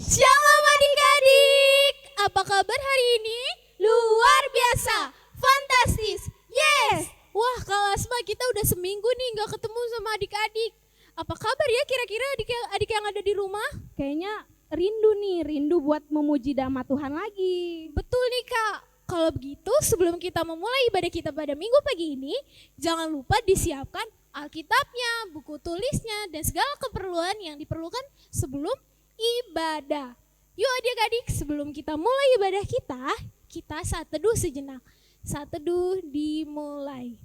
Shalom adik-adik, apa kabar hari ini? Luar biasa, fantastis, yes! Wah Kalasma, kita udah seminggu nih gak ketemu sama adik-adik. Apa kabar ya kira-kira adik-adik yang ada di rumah? Kayaknya rindu buat memuji nama Tuhan lagi. Betul nih Kak, kalau begitu sebelum kita memulai ibadah kita pada minggu pagi ini, jangan lupa disiapkan Alkitabnya, buku tulisnya, dan segala keperluan yang diperlukan sebelum ibadah. Yuk adik-adik, sebelum kita mulai ibadah kita saat teduh sejenak. Saat teduh dimulai.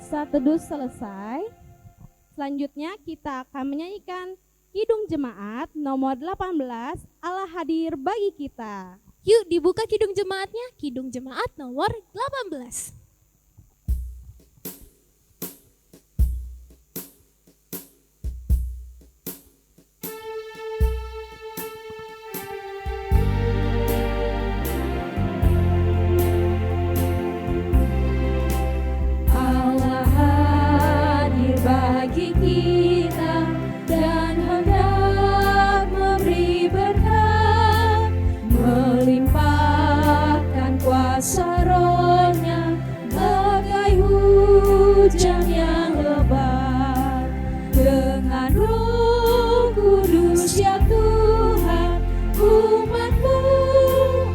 Saat teduh selesai, selanjutnya kita akan menyanyikan Kidung Jemaat nomor 18, Allah hadir bagi kita. Yuk dibuka Kidung Jemaatnya, Kidung Jemaat nomor 18. Bagi kita dan hendak memberi berkat, melimpahkan kuasa Roh-Nya bagai hujan yang lebat. Dengan Roh Kudus ya Tuhan, umat-Mu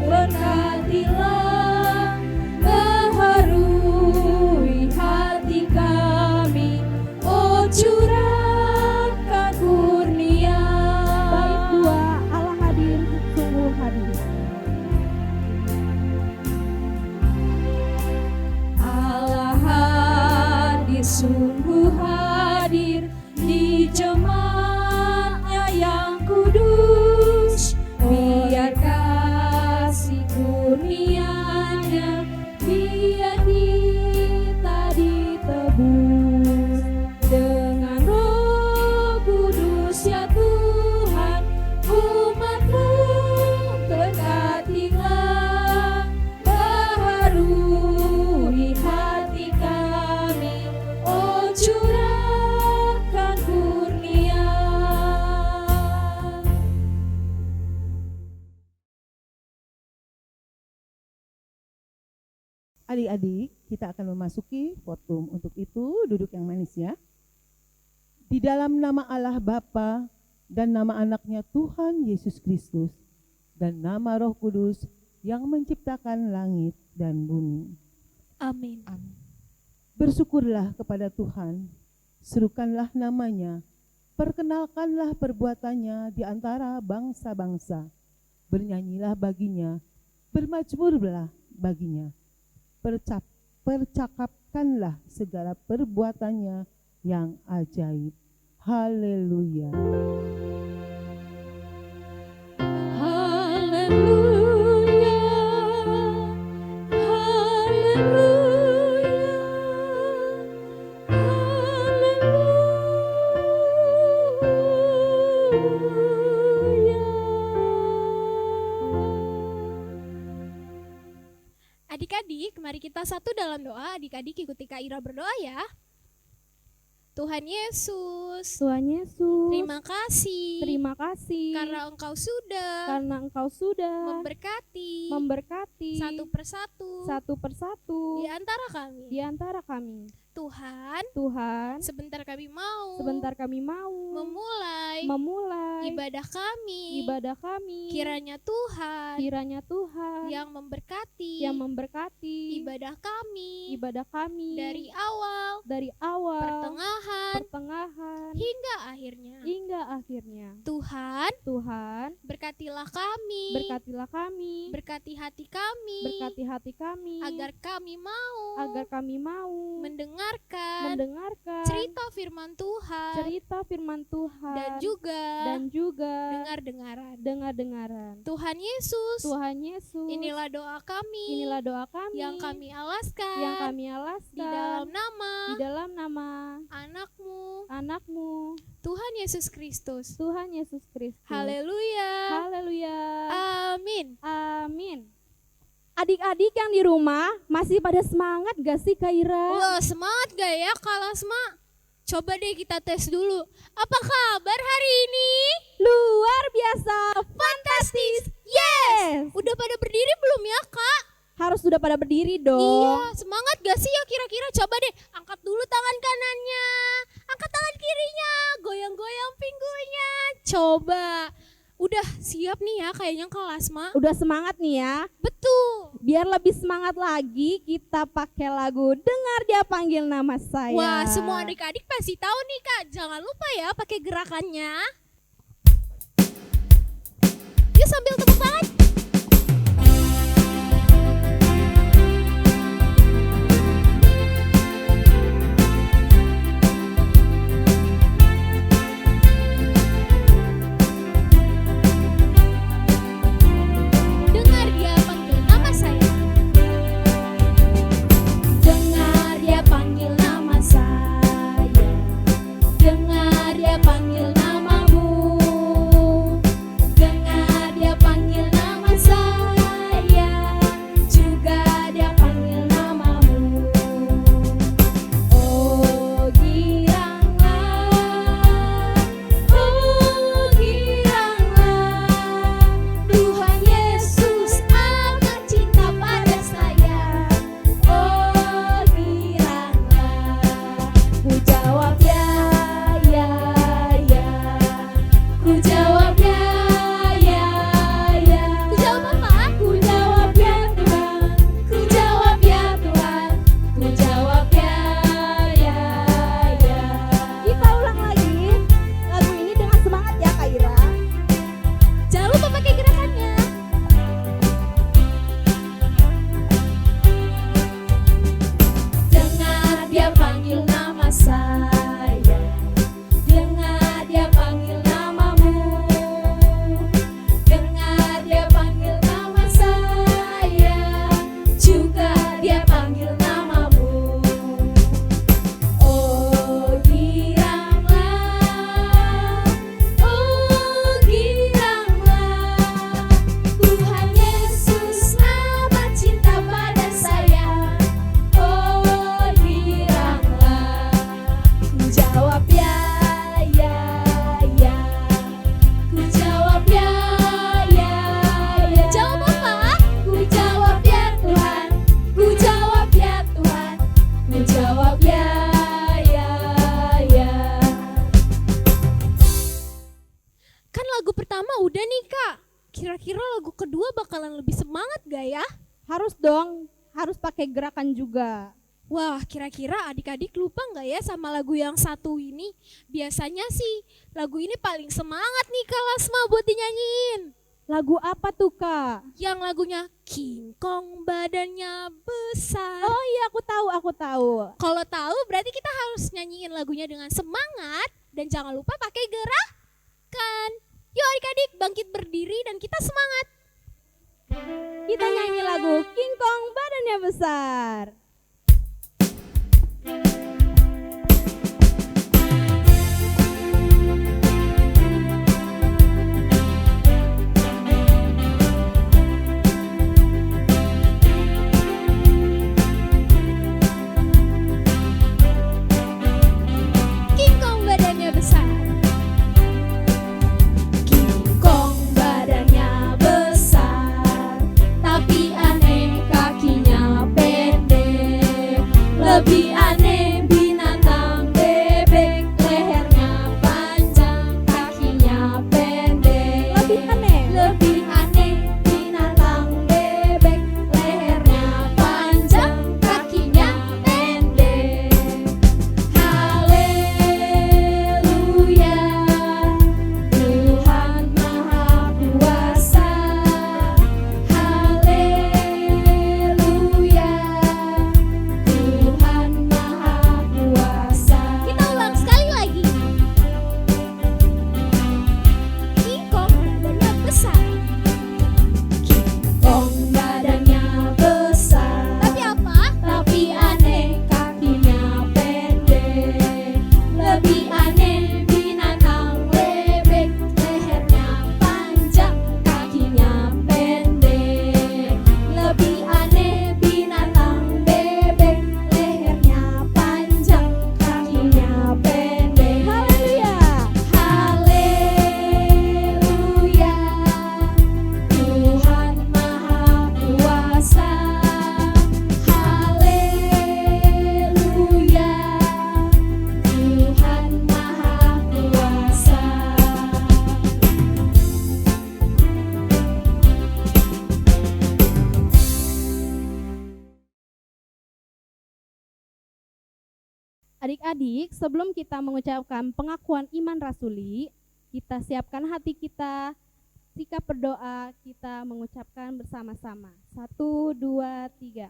berkatilah, baharui hati kami, curahkan kurnia. Bait 2, Allah hadir, sungguh hadir. Allah hadir, sungguh hadir di jemaatnya yang kudus. Biar kasih kurnia-Nya, biar kita ditebus. Dengan Roh Kudus ya Tuhan, umat-Mu berkatilah, baharui hati kami, oh curahkan kurnia. Adik-adik, kita akan memasuki fortum. Untuk itu, duduk yang manis ya. Di dalam nama Allah Bapa dan nama anaknya Tuhan Yesus Kristus dan nama Roh Kudus yang menciptakan langit dan bumi. Amin. Bersyukurlah kepada Tuhan, serukanlah namanya, perkenalkanlah perbuatannya di antara bangsa-bangsa, bernyanyilah baginya, bermazmurlah baginya, percakapkanlah segala perbuatannya yang ajaib. Haleluya. Haleluya, haleluya, haleluya. Adik-adik, mari kita satu dalam doa. Adik-adik ikuti Kak Ira berdoa ya. Tuhan Yesus, terima kasih karena Engkau sudah memberkati satu persatu di antara kami. Tuhan, sebentar kami mau memulai ibadah kami. Kiranya Tuhan yang memberkati ibadah kami dari awal, pertengahan hingga akhirnya. Tuhan, berkatilah kami, berkati hati kami, agar kami mau mendengar mendengarkan cerita firman Tuhan dan juga dengar-dengaran. Tuhan Yesus, inilah doa kami yang kami alaskan di dalam nama anakmu Tuhan Yesus Kristus. Haleluya. Amin. Adik-adik yang di rumah masih pada semangat gak sih Kak Ira? Wah, semangat gak ya Kak Lasma? Coba deh kita tes dulu. Apa kabar hari ini? Luar biasa, Fantastis. yes. Udah pada berdiri belum ya Kak? Harus sudah pada berdiri dong. Iya, semangat gak sih ya kira-kira? Coba deh angkat dulu tangan kanannya, angkat tangan kirinya, goyang-goyang pinggulnya. Coba. Udah siap nih ya kayaknya Kak Lasma. Udah semangat nih ya. Betul. Biar lebih semangat lagi kita pakai lagu Dengar Dia Panggil Nama Saya. Wah, semua adik-adik pasti tahu nih Kak. Jangan lupa ya pakai gerakannya. Yuk sambil tepuk tangan. Dengar dia panggil nama saya. Dengar dia panggil nama saya. Dengar dia panggil namamu. Dengar dia panggil nama saya. Juga dia panggil namamu. Oh giranglah, oh giranglah, Tuhan Yesus amat cinta pada saya. Oh giranglah, ku jawab ya, ya, ya. Ku jawab ya, ya, ya. Ku jawab apa? Ku jawab ya Tuhan. Ku jawab ya Tuhan. Ku jawab ya, ya, ya. Kita ulang lagi lagu ini dengan semangat ya Kak Ira. Jangan lupa pakai gerakannya. Dengar dia panggil nama saya. Dengar dia panggil namamu. Dengar dia panggil nama saya. Juga dia panggil namamu. Oh giranglah, oh giranglah, Tuhan Yesus amat cinta pada saya. Oh giranglah, ku jawab ya, ya, ya. Ku jawab ya, ya, ya. Jawab apa? Ku jawab ya Tuhan. Ku jawab ya Tuhan. Ku jawab ya, ya, ya. Kan lagu pertama udah nih Kak. Kira-kira lagu kedua bakalan lebih semangat gak ya? Harus dong, harus pakai gerakan juga. Wah, kira-kira adik-adik lupa nggak ya sama lagu yang satu ini? Biasanya sih lagu ini paling semangat nih Kak Lasma buat dinyanyiin. Lagu apa tuh Kak? Yang lagunya King Kong badannya besar. Oh iya aku tahu. Kalau tahu berarti kita harus nyanyiin lagunya dengan semangat dan jangan lupa pakai gerakan. Yuk adik-adik bangkit berdiri dan kita semangat. Kita nyanyi lagu King Kong Badannya Besar. King Kong badannya besar. King Kong badannya besar, tapi aneh kakinya pendek. Adik-adik, sebelum kita mengucapkan pengakuan iman rasuli, kita siapkan hati kita, sikap berdoa, kita mengucapkan bersama-sama. 1, 2, 3.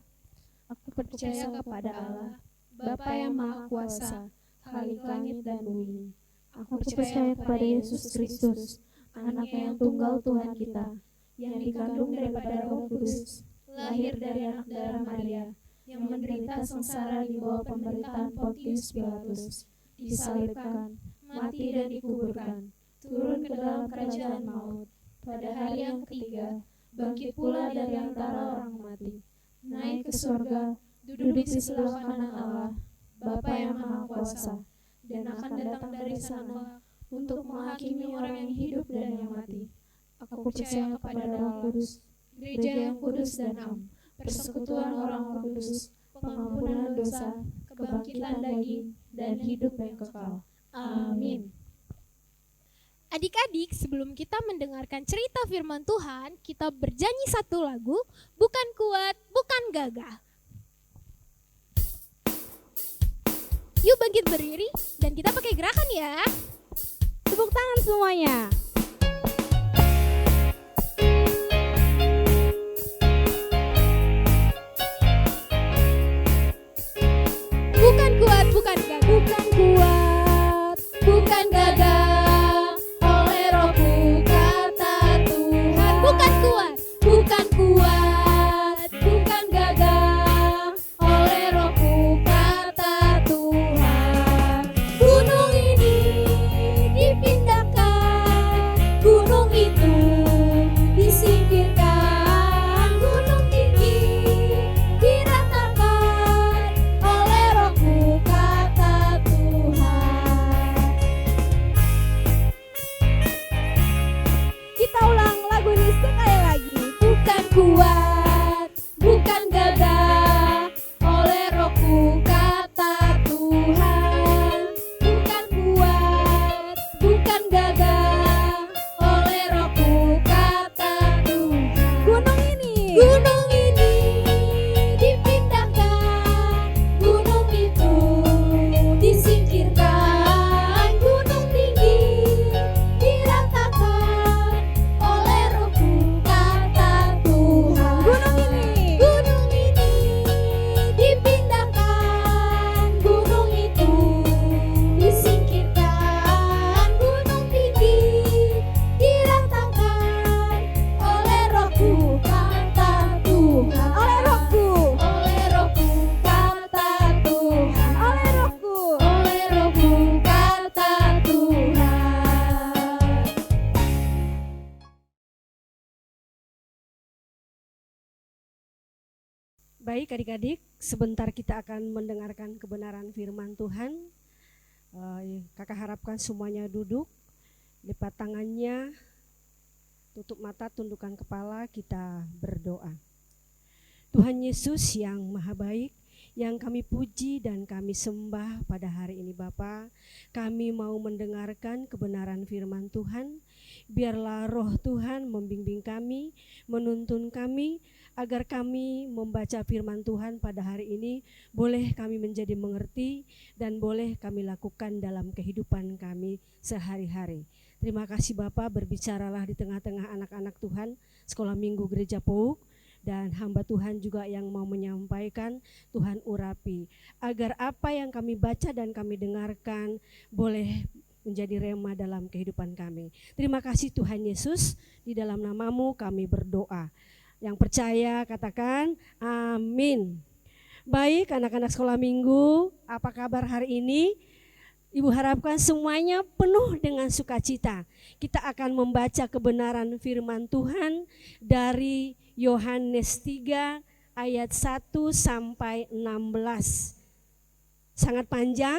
Aku percaya kepada Allah, Bapa yang Maha Kuasa, Khalik langit dan bumi. Aku percaya kepada Yesus Kristus, Anak yang tunggal Tuhan kita, yang dikandung daripada Roh Kudus, lahir dari anak darah Maria, yang menderita sengsara di bawah pemerintahan Pontius Pilatus, disalibkan, mati dan dikuburkan, turun ke dalam kerajaan maut, pada hari yang ketiga, bangkit pula dari antara orang mati, naik ke surga, duduk di sebelah kanan Allah, Bapa yang Maha Kuasa, dan akan datang dari sana untuk menghakimi orang yang hidup dan yang mati. Aku percaya kepada Roh Kudus, gereja yang kudus dan am, persekutuan orang kudus, pengampunan dosa, kebangkitan daging, dan hidup yang kekal. Amin. Adik-adik, sebelum kita mendengarkan cerita firman Tuhan, kita bernyanyi satu lagu, Bukan Kuat, Bukan Gagah. Yuk bangkit berdiri dan kita pakai gerakan ya. Tepuk tangan semuanya. Bukan kuat, bukan gagah. Bukan kuat, bukan gagah, oleh Rohku kata Tuhan. Bukan kuat, Bukan kuat, bukan gagah, oleh Rohku kata Tuhan. Gunung ini dipindahkan, gunung itu disingkirkan, gunung tinggi diratakan, oleh Rohku kata Tuhan. Kita ulang lagu ini sekali lagi. Bukan kuat, bukan gagah, oleh Rohku kata Tuhan. Bukan kuat, bukan gagah, oleh Rohku kata Tuhan. Gunung ini dipindahkan, gunung itu disingkirkan, gunung tinggi diratakan, oleh Rohku kata Tuhan. Gunung ini dipindahkan, gunung itu disingkirkan, gunung tinggi diratakan, oleh Rohku kata Tuhan. Oleh Rohku kata Tuhan. Oleh Rohku kata Tuhan. Baik adik-adik, sebentar kita akan mendengarkan kebenaran firman Tuhan. Kakak harapkan semuanya duduk, lipat tangannya, tutup mata, tundukkan kepala, kita berdoa. Tuhan Yesus yang maha baik, yang kami puji dan kami sembah pada hari ini Bapa, kami mau mendengarkan kebenaran firman Tuhan. Biarlah roh Tuhan membimbing kami, menuntun kami, agar kami membaca firman Tuhan pada hari ini boleh kami menjadi mengerti dan boleh kami lakukan dalam kehidupan kami sehari-hari. Terima kasih Bapak, berbicaralah di tengah-tengah anak-anak Tuhan Sekolah Minggu Gereja Pouk, dan hamba Tuhan juga yang mau menyampaikan, Tuhan urapi agar apa yang kami baca dan kami dengarkan boleh menjadi rema dalam kehidupan kami. Terima kasih Tuhan Yesus, di dalam namamu kami berdoa. Yang percaya katakan amin. Baik anak-anak sekolah minggu, apa kabar hari ini? Ibu harapkan semuanya penuh dengan sukacita. Kita akan membaca kebenaran firman Tuhan dari Yohanes 3 ayat 1 sampai 16. Sangat panjang.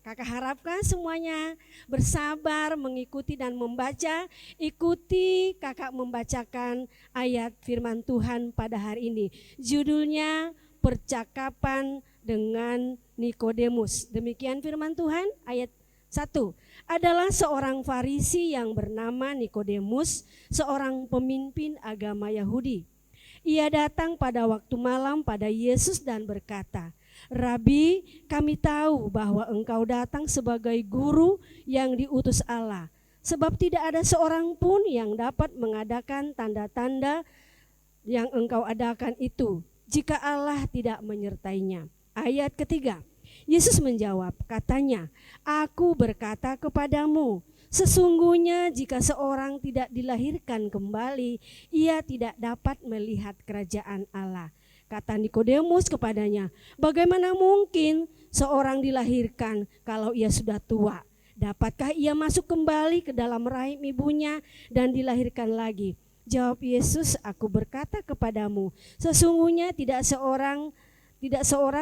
Kakak harapkan semuanya bersabar mengikuti dan membaca. Ikuti kakak membacakan ayat firman Tuhan pada hari ini. Judulnya Percakapan dengan Nikodemus. Demikian firman Tuhan ayat 1. Adalah seorang Farisi yang bernama Nikodemus, seorang pemimpin agama Yahudi. Ia datang pada waktu malam pada Yesus dan berkata, Rabi, kami tahu bahwa engkau datang sebagai guru yang diutus Allah. Sebab tidak ada seorang pun yang dapat mengadakan tanda-tanda yang engkau adakan itu, jika Allah tidak menyertainya. Ayat ketiga, Yesus menjawab, katanya, aku berkata kepadamu, sesungguhnya jika seorang tidak dilahirkan kembali, ia tidak dapat melihat kerajaan Allah. Kata Nikodemus kepadanya, bagaimana mungkin seorang dilahirkan kalau ia sudah tua? Dapatkah ia masuk kembali ke dalam rahim ibunya dan dilahirkan lagi? Jawab Yesus, aku berkata kepadamu, sesungguhnya tidak seorang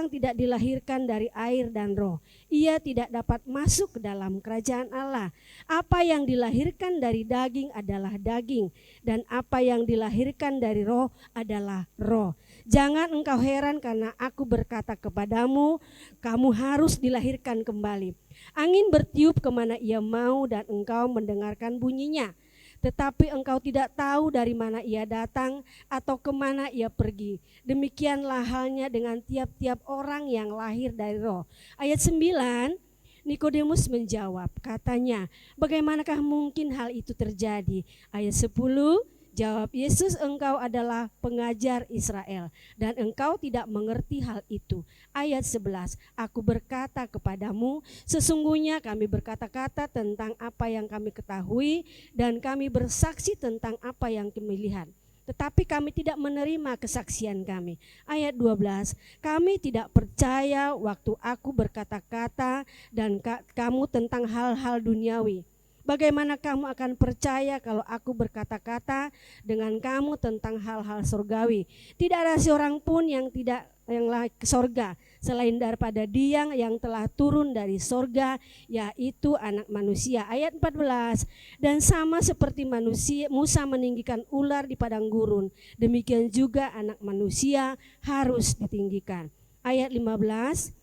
tidak dilahirkan dari air dan roh, ia tidak dapat masuk ke dalam kerajaan Allah. Apa yang dilahirkan dari daging adalah daging, dan apa yang dilahirkan dari roh adalah roh. Jangan engkau heran karena aku berkata kepadamu, kamu harus dilahirkan kembali. Angin bertiup kemana ia mau dan engkau mendengarkan bunyinya. Tetapi engkau tidak tahu dari mana ia datang atau kemana ia pergi. Demikianlah halnya dengan tiap-tiap orang yang lahir dari roh. Ayat 9, Nikodemus menjawab, katanya, bagaimanakah mungkin hal itu terjadi? Ayat 10, jawab Yesus, engkau adalah pengajar Israel dan engkau tidak mengerti hal itu. Ayat 11, aku berkata kepadamu, sesungguhnya kami berkata-kata tentang apa yang kami ketahui dan kami bersaksi tentang apa yang kami lihat. Tetapi kami tidak menerima kesaksian kami. Ayat 12, kami tidak percaya waktu aku berkata-kata dan kamu tentang hal-hal duniawi. Bagaimana kamu akan percaya kalau aku berkata-kata dengan kamu tentang hal-hal surgawi? Tidak ada seorang pun yang ke sorga selain daripada Dia yang telah turun dari sorga, yaitu Anak Manusia. Ayat 14, dan sama seperti Musa meninggikan ular di padang gurun, demikian juga Anak Manusia harus ditinggikan. Ayat 15,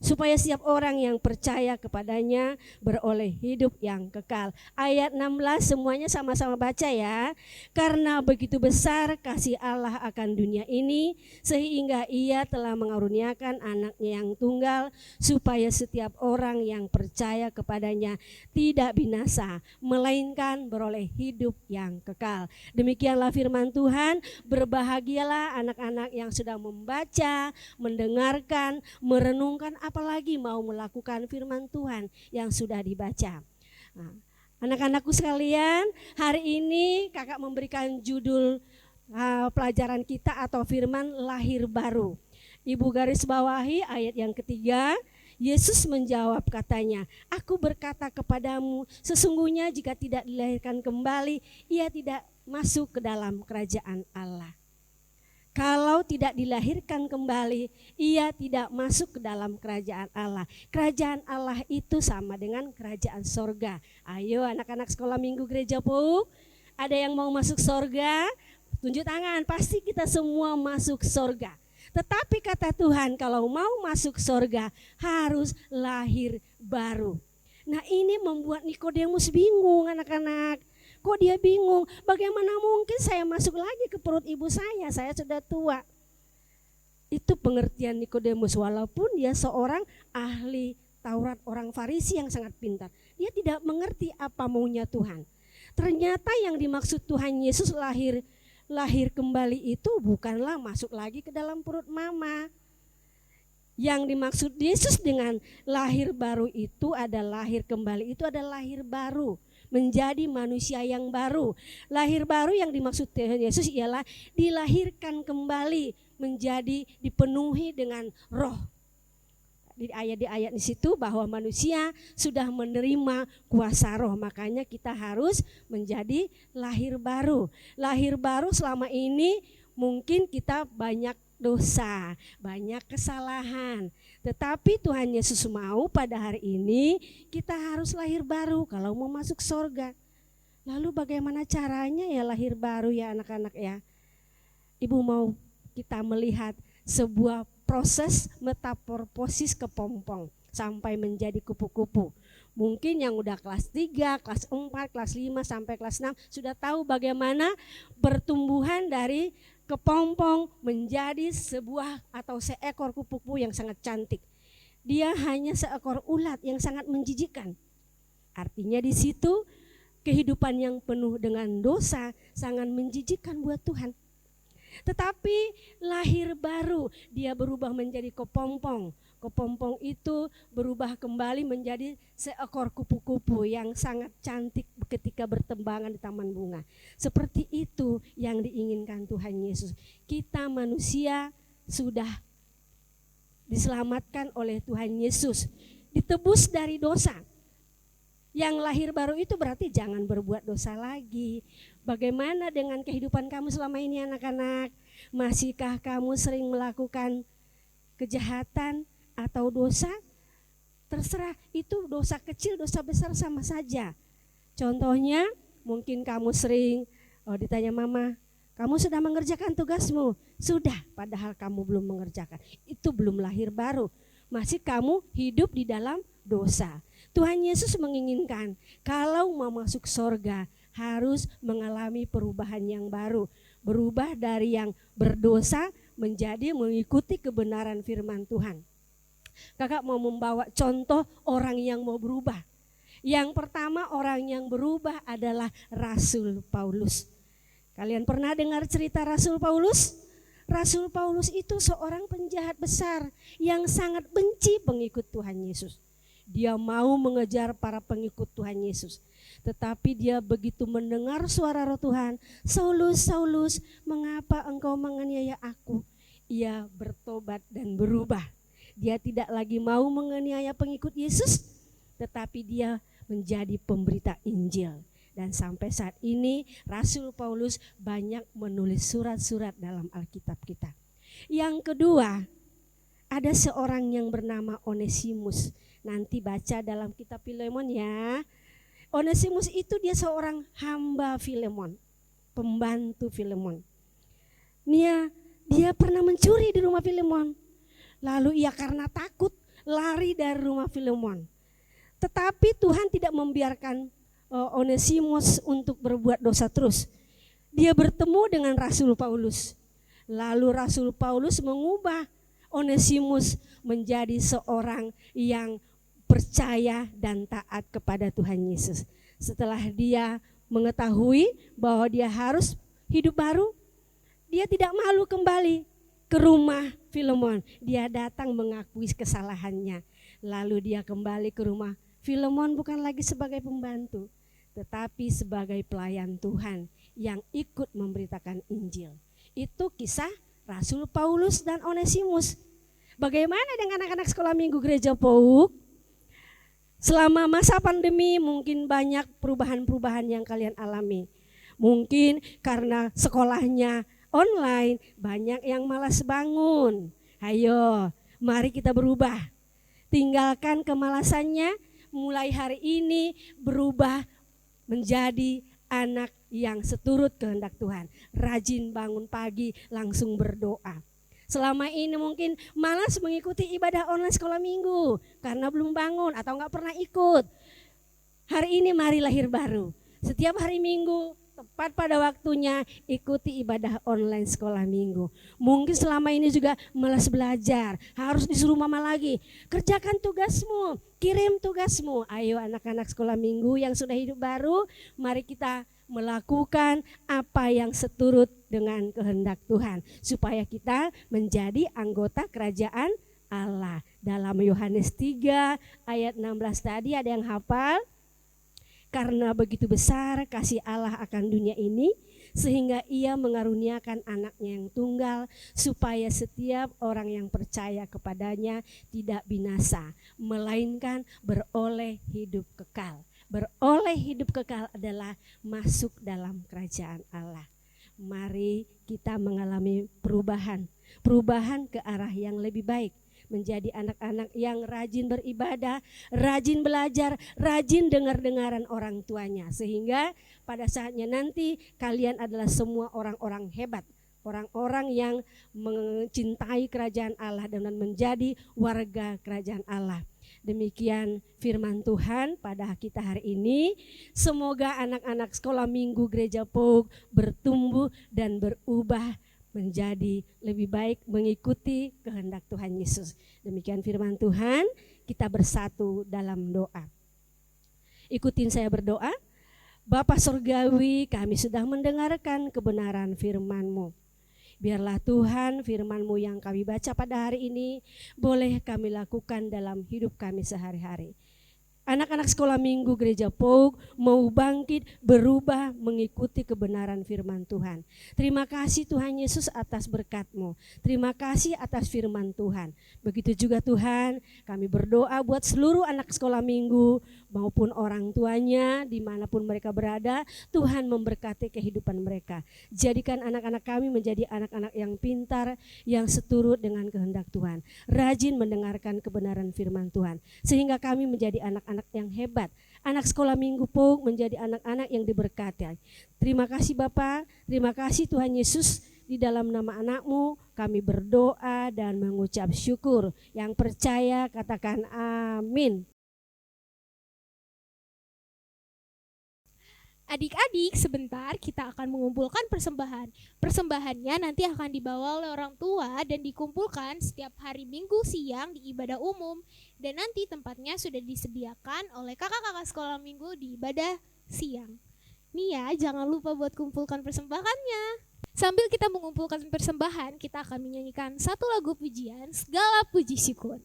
supaya setiap orang yang percaya kepadanya beroleh hidup yang kekal. Ayat 16 semuanya sama-sama baca ya. Karena begitu besar kasih Allah akan dunia ini, sehingga ia telah mengaruniakan anaknya yang tunggal, supaya setiap orang yang percaya kepadanya tidak binasa, melainkan beroleh hidup yang kekal. Demikianlah firman Tuhan. Berbahagialah anak-anak yang sudah membaca, mendengarkan, merenungkan, apalagi mau melakukan firman Tuhan yang sudah dibaca. Nah, anak-anakku sekalian, hari ini kakak memberikan judul pelajaran kita atau firman lahir baru. Ibu garis bawahi ayat yang ketiga, Yesus menjawab katanya, aku berkata kepadamu, sesungguhnya jika tidak dilahirkan kembali, ia tidak masuk ke dalam kerajaan Allah. Kalau tidak dilahirkan kembali, ia tidak masuk ke dalam kerajaan Allah. Kerajaan Allah itu sama dengan kerajaan sorga. Ayo anak-anak sekolah minggu gereja PU, ada yang mau masuk sorga? Tunjuk tangan, pasti kita semua masuk sorga. Tetapi kata Tuhan, kalau mau masuk sorga harus lahir baru. Nah, ini membuat Nikodemus bingung anak-anak. Kok dia bingung? Bagaimana mungkin saya masuk lagi ke perut ibu saya sudah tua. Itu pengertian Nikodemus, walaupun dia seorang ahli Taurat, orang Farisi yang sangat pintar. Dia tidak mengerti apa maunya Tuhan. Ternyata yang dimaksud Tuhan Yesus lahir kembali itu bukanlah masuk lagi ke dalam perut mama. Yang dimaksud Yesus dengan lahir baru itu adalah lahir kembali, itu adalah lahir baru, menjadi manusia yang baru. Lahir baru yang dimaksud Tuhan Yesus ialah dilahirkan kembali, menjadi dipenuhi dengan roh. Di ayat di situ bahwa manusia sudah menerima kuasa roh, makanya kita harus menjadi lahir baru. Lahir baru selama ini mungkin kita banyak dosa, banyak kesalahan. Tetapi Tuhan Yesus mau pada hari ini kita harus lahir baru kalau mau masuk sorga. Lalu bagaimana caranya ya lahir baru ya anak-anak ya? Ibu mau kita melihat sebuah proses metamorfosis kepompong sampai menjadi kupu-kupu. Mungkin yang udah kelas 3, kelas 4, kelas 5 sampai kelas 6 sudah tahu bagaimana pertumbuhan dari kepompong menjadi sebuah atau seekor kupu-kupu yang sangat cantik. Dia hanya seekor ulat yang sangat menjijikkan. Artinya di situ kehidupan yang penuh dengan dosa sangat menjijikkan buat Tuhan. Tetapi lahir baru, dia berubah menjadi kepompong. Kepompong itu berubah kembali menjadi seekor kupu-kupu yang sangat cantik ketika bertembangan di taman bunga. Seperti itu yang diinginkan Tuhan Yesus. Kita manusia sudah diselamatkan oleh Tuhan Yesus, ditebus dari dosa. Yang lahir baru itu berarti jangan berbuat dosa lagi. Bagaimana dengan kehidupan kamu selama ini anak-anak? Masihkah kamu sering melakukan kejahatan atau dosa? Terserah, itu dosa kecil, dosa besar sama saja. Contohnya mungkin kamu sering ditanya mama, kamu sudah mengerjakan tugasmu? Sudah, padahal kamu belum mengerjakan. Itu belum lahir baru. Masih kamu hidup di dalam dosa. Tuhan Yesus menginginkan kalau mau masuk sorga harus mengalami perubahan yang baru. Berubah dari yang berdosa menjadi mengikuti kebenaran firman Tuhan. Kakak mau membawa contoh orang yang mau berubah. Yang pertama orang yang berubah adalah Rasul Paulus. Kalian pernah dengar cerita Rasul Paulus? Rasul Paulus itu seorang penjahat besar yang sangat benci pengikut Tuhan Yesus. Dia mau mengejar para pengikut Tuhan Yesus. Tetapi dia begitu mendengar suara roh Tuhan, Saulus, Saulus, mengapa engkau menganiaya aku? Ia bertobat dan berubah. Dia tidak lagi mau menganiaya pengikut Yesus, tetapi dia menjadi pemberita Injil. Dan sampai saat ini Rasul Paulus banyak menulis surat-surat dalam Alkitab kita. Yang kedua, ada seorang yang bernama Onesimus. Nanti baca dalam kitab Filemon ya. Onesimus itu dia seorang hamba Filemon, pembantu Filemon. Dia pernah mencuri di rumah Filemon. Lalu ia karena takut lari dari rumah Filemon. Tetapi Tuhan tidak membiarkan Onesimus untuk berbuat dosa terus. Dia bertemu dengan Rasul Paulus. Lalu Rasul Paulus mengubah Onesimus menjadi seorang yang percaya dan taat kepada Tuhan Yesus. Setelah dia mengetahui bahwa dia harus hidup baru, dia tidak malu kembali ke rumah Filemon. Dia datang mengakui kesalahannya. Lalu dia kembali ke rumah Filemon bukan lagi sebagai pembantu, tetapi sebagai pelayan Tuhan yang ikut memberitakan Injil. Itu kisah Rasul Paulus dan Onesimus. Bagaimana dengan anak-anak sekolah minggu Gereja Pouk? Selama masa pandemi mungkin banyak perubahan-perubahan yang kalian alami. Mungkin karena sekolahnya online banyak yang malas bangun. Ayo, mari kita berubah. Tinggalkan kemalasannya, mulai hari ini berubah menjadi anak yang seturut kehendak Tuhan. Rajin bangun pagi, langsung berdoa. Selama ini mungkin malas mengikuti ibadah online sekolah minggu karena belum bangun atau enggak pernah ikut. Hari ini mari lahir baru. Setiap hari Minggu tepat pada waktunya ikuti ibadah online sekolah minggu. Mungkin selama ini juga malas belajar, harus disuruh mama lagi. Kerjakan tugasmu, kirim tugasmu. Ayo anak-anak sekolah minggu yang sudah hidup baru, mari kita melakukan apa yang seturut dengan kehendak Tuhan supaya kita menjadi anggota kerajaan Allah. Dalam Yohanes 3 ayat 16 tadi ada yang hafal? Karena begitu besar kasih Allah akan dunia ini sehingga ia mengaruniakan anaknya yang tunggal supaya setiap orang yang percaya kepadanya tidak binasa melainkan beroleh hidup kekal. Beroleh hidup kekal adalah masuk dalam kerajaan Allah. Mari kita mengalami perubahan ke arah yang lebih baik. Menjadi anak-anak yang rajin beribadah, rajin belajar, rajin dengar-dengaran orang tuanya. Sehingga pada saatnya nanti kalian adalah semua orang-orang hebat. Orang-orang yang mencintai kerajaan Allah dan menjadi warga kerajaan Allah. Demikian firman Tuhan pada kita hari ini. Semoga anak-anak sekolah minggu Gereja Pouk bertumbuh dan berubah menjadi lebih baik mengikuti kehendak Tuhan Yesus. Demikian firman Tuhan, kita bersatu dalam doa. Ikutin saya berdoa. Bapa Surgawi, kami sudah mendengarkan kebenaran firman-Mu. Biarlah Tuhan firman-Mu yang kami baca pada hari ini boleh kami lakukan dalam hidup kami sehari-hari. Anak-anak sekolah minggu Gereja Pouk mau bangkit, berubah, mengikuti kebenaran firman Tuhan. Terima kasih Tuhan Yesus atas berkat-Mu. Terima kasih atas firman Tuhan. Begitu juga Tuhan, kami berdoa buat seluruh anak sekolah minggu maupun orang tuanya dimanapun mereka berada. Tuhan memberkati kehidupan mereka. Jadikan anak-anak kami menjadi anak-anak yang pintar, yang seturut dengan kehendak Tuhan. Rajin mendengarkan kebenaran firman Tuhan. Sehingga kami menjadi anak-anak yang hebat. Anak sekolah minggu Pouk menjadi anak-anak yang diberkati. Terima kasih Bapa, terima kasih Tuhan Yesus. Di dalam nama anak-Mu kami berdoa dan mengucap syukur. Yang percaya katakan amin. Adik-adik, sebentar kita akan mengumpulkan persembahan. Persembahannya nanti akan dibawa oleh orang tua dan dikumpulkan setiap hari Minggu siang di ibadah umum. Dan nanti tempatnya sudah disediakan oleh kakak-kakak sekolah minggu di ibadah siang. Nih ya, jangan lupa buat kumpulkan persembahannya. Sambil kita mengumpulkan persembahan, kita akan menyanyikan satu lagu pujian, Segala Puji Syukur.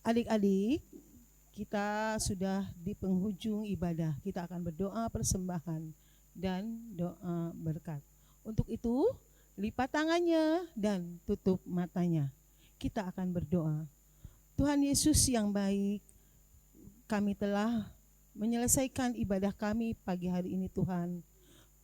Adik-adik, kita sudah di penghujung ibadah. Kita akan berdoa persembahan dan doa berkat. Untuk itu, lipat tangannya dan tutup matanya. Kita akan berdoa. Tuhan Yesus yang baik, kami telah menyelesaikan ibadah kami pagi hari ini Tuhan.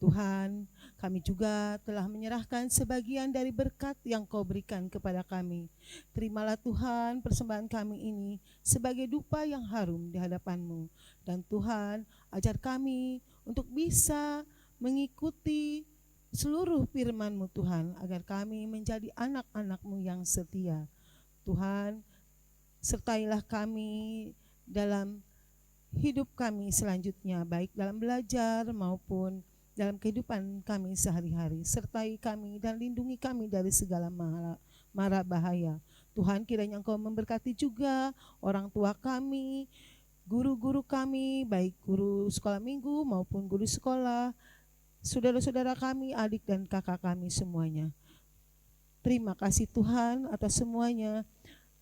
Tuhan, kami juga telah menyerahkan sebagian dari berkat yang Kau berikan kepada kami. Terimalah Tuhan persembahan kami ini sebagai dupa yang harum di hadapan-Mu. Dan Tuhan, ajar kami untuk bisa mengikuti seluruh firman-Mu Tuhan, agar kami menjadi anak-anak-Mu yang setia. Tuhan, sertailah kami dalam hidup kami selanjutnya, baik dalam belajar maupun dalam kehidupan kami sehari-hari. Sertai kami dan lindungi kami dari segala mara bahaya. Tuhan, kiranya Engkau memberkati juga orang tua kami, guru-guru kami, baik guru sekolah minggu maupun guru sekolah, saudara-saudara kami, adik dan kakak kami semuanya. Terima kasih Tuhan atas semuanya.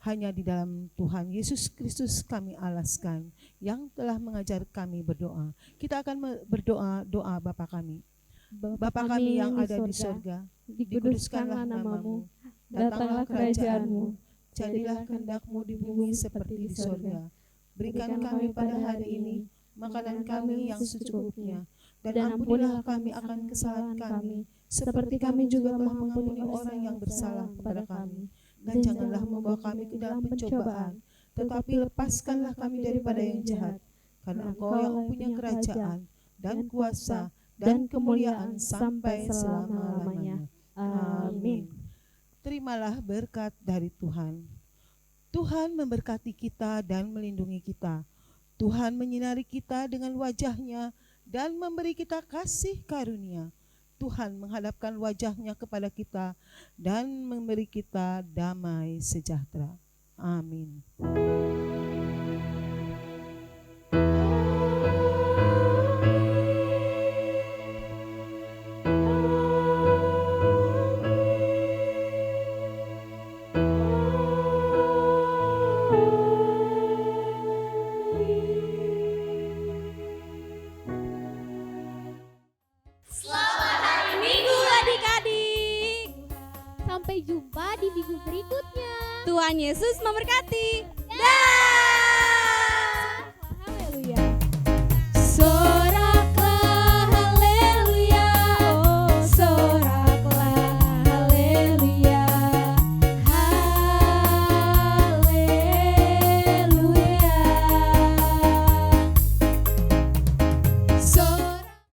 Hanya di dalam Tuhan Yesus Kristus kami alaskan, yang telah mengajar kami berdoa. Kita akan berdoa doa Bapa kami. Bapa kami yang ada di sorga, dikuduskanlah namamu, datanglah kerajaanmu, jadilah kehendak-Mu di bumi seperti di sorga. Berikan kami pada hari ini makanan kami yang secukupnya, dan ampunilah kami akan kesalahan kami, seperti kami juga telah mengampuni orang yang bersalah kepada kami. Dan janganlah membawa kami ke dalam pencobaan, tetapi lepaskanlah kami daripada yang jahat. Karena Engkau yang punya kerajaan dan kuasa dan kemuliaan sampai selama-lamanya. Amin. Terimalah berkat dari Tuhan. Tuhan memberkati kita dan melindungi kita. Tuhan menyinari kita dengan wajah-Nya dan memberi kita kasih karunia. Tuhan menghadapkan wajah-Nya kepada kita dan memberi kita damai sejahtera. Amin. Minggu adik-adik. Sampai jumpa di minggu berikutnya. Tuhan Yesus memberkati.